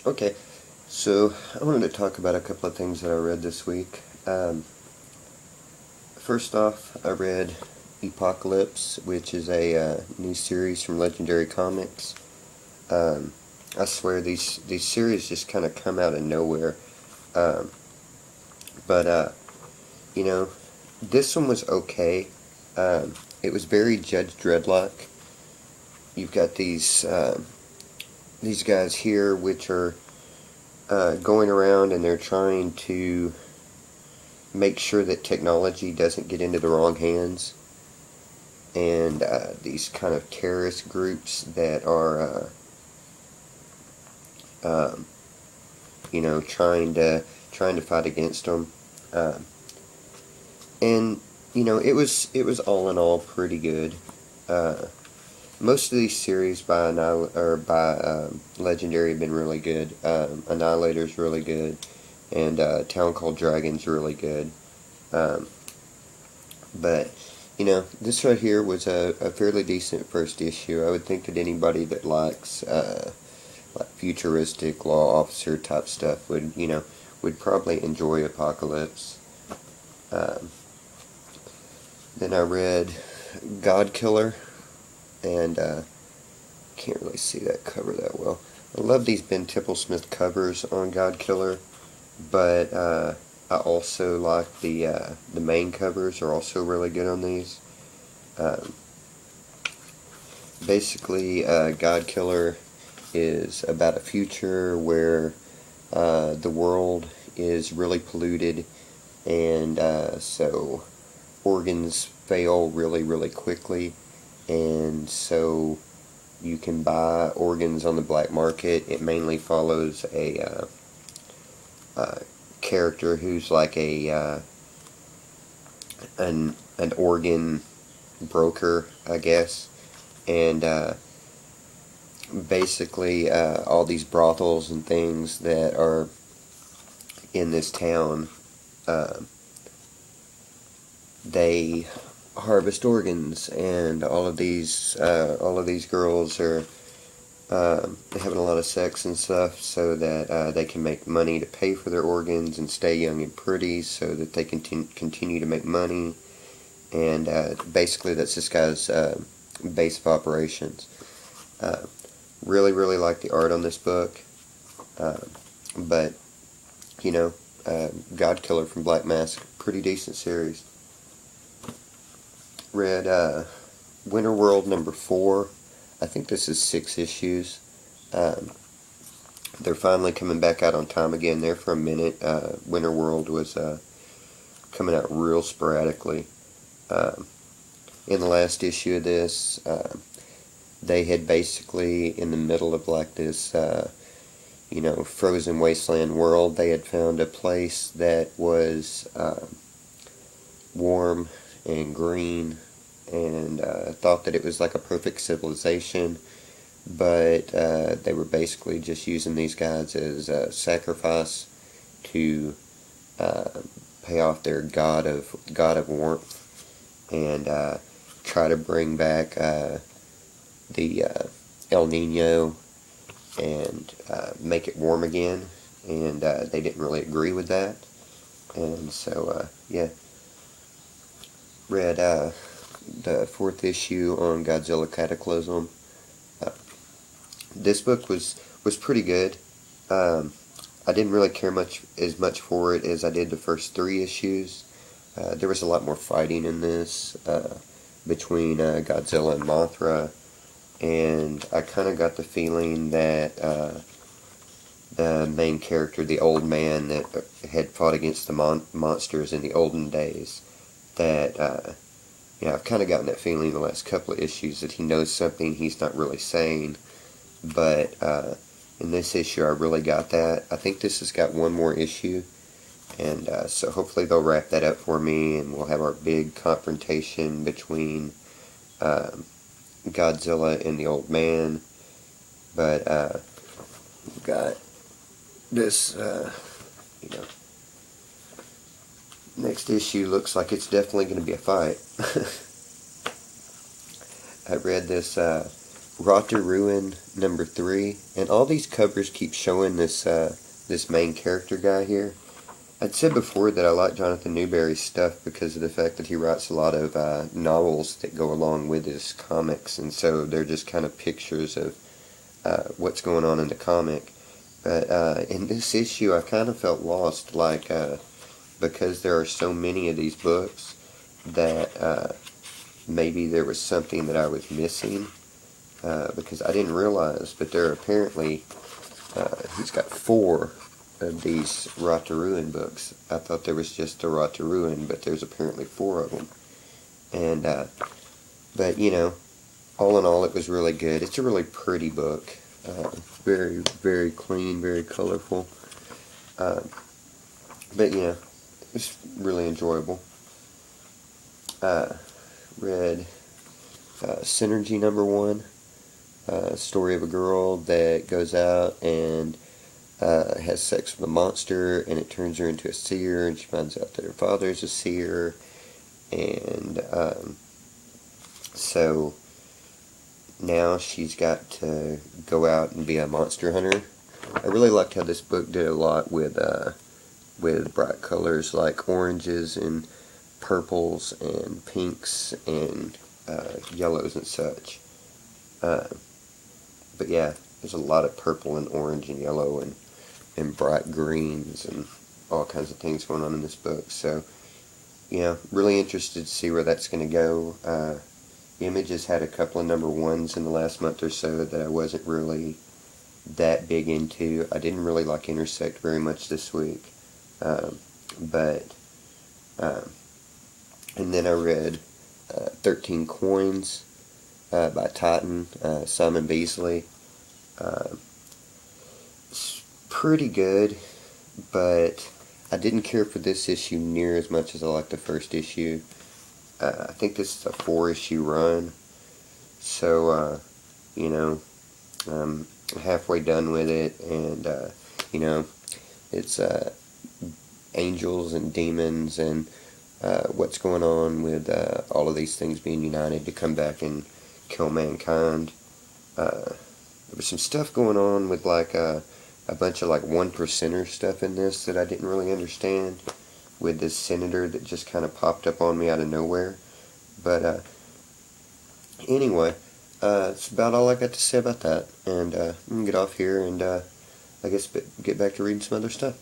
Okay, so I wanted to talk about a couple of things that I read this week. First off, I read Apocalypse, which is a new series from Legendary Comics. Um, I swear these series just kind of come out of nowhere. Um, but you know, this one was okay. It was very Judge Dreadlock. You've got these guys here, which are going around and they're trying to make sure that technology doesn't get into the wrong hands, and these kind of terrorist groups that are, um, trying to fight against them, um, and it was all in all pretty good. Uh, Most of these series by Legendary have been really good. Annihilator's really good, and Town Called Dragon's really good. Um, But, this right here was a fairly decent first issue. I would think that anybody that likes like futuristic law officer type stuff would probably enjoy Apocalypse. Um, then I read God Killer, and can't really see that cover that well. I love these Ben Tipplesmith covers on God Killer, but I also like the main covers are also really good on these. Um, Basically, God Killer is about a future where the world is really polluted, and so organs fail really, really quickly, and so you can buy organs on the black market. It mainly follows a character who's like an organ broker, I guess, and basically all these brothels and things that are in this town, uh, they harvest organs, and all of these girls are having a lot of sex and stuff so that they can make money to pay for their organs and stay young and pretty so that they can continue to make money. And basically, that's this guy's base of operations. Uh, Really, really like the art on this book. Uh, but, you know, God Killer from Black Mask, pretty decent series. Read Winter World number 4. I think this is 6 issues. Um, they're finally coming back out on time again. There for a minute, Winter World was coming out real sporadically. Um, in the last issue of this, they had basically, in the middle of like this, frozen wasteland world, they had found a place that was warm and green, and thought that it was like a perfect civilization, but they were basically just using these guys as a sacrifice to uh, pay off their god of warmth, and try to bring back the El Nino and make it warm again. And they didn't really agree with that, and so yeah, read the 4th issue on Godzilla Cataclysm. Uh, this book was pretty good. Um, I didn't really care much for it as I did the first 3 issues. There was a lot more fighting in this between Godzilla and Mothra, and I kind of got the feeling that the main character, the old man that had fought against the monsters in the olden days, that I've kind of gotten that feeling the last couple of issues that he knows something he's not really saying, but in this issue I really got that. I think this has got one more issue, and so hopefully they'll wrap that up for me, and we'll have our big confrontation between um, Godzilla and the old man. But we've got this, next issue looks like it's definitely going to be a fight. I read this Rot to Ruin #3, and all these covers keep showing this main character guy here. I'd said before that I like Jonathan Newberry's stuff because of the fact that he writes a lot of novels that go along with his comics, and so they're just kind of pictures of what's going on in the comic. But in this issue, I kind of felt lost, like because there are so many of these books that maybe there was something that I was missing. Because I didn't realize, but there are apparently, he's got 4 of these Rot to Ruin books. I thought there was just the Rot to Ruin, but there's apparently 4 of them. And, but you know, all in all, it was really good. It's a really pretty book. Very, very clean, very colorful. But you know, it's really enjoyable. Read Synergy #1. Story of a girl that goes out and has sex with a monster, and it turns her into a seer, and she finds out that her father is a seer, and so now she's got to go out and be a monster hunter. I really liked how this book did a lot with bright colors like oranges and purples and pinks and yellows and such. But yeah, there's a lot of purple and orange and yellow and bright greens and all kinds of things going on in this book. So, you know, really interested to see where that's going to go. Image has had a couple of #1s in the last month or so that I wasn't really that big into. I didn't really like Intersect very much this week. But and then I read 13 Coins by Titan, Simon Beasley. It's pretty good, but I didn't care for this issue near as much as I liked the first issue. I think this is a 4-issue run, so you know, I'm halfway done with it, and you know, it's angels and demons and what's going on with all of these things being united to come back and kill mankind. There was some stuff going on with like a bunch of like 1%er stuff in this that I didn't really understand, with this senator that just kind of popped up on me out of nowhere. But anyway, that's about all I got to say about that, and I'm going to get off here and I guess get back to reading some other stuff.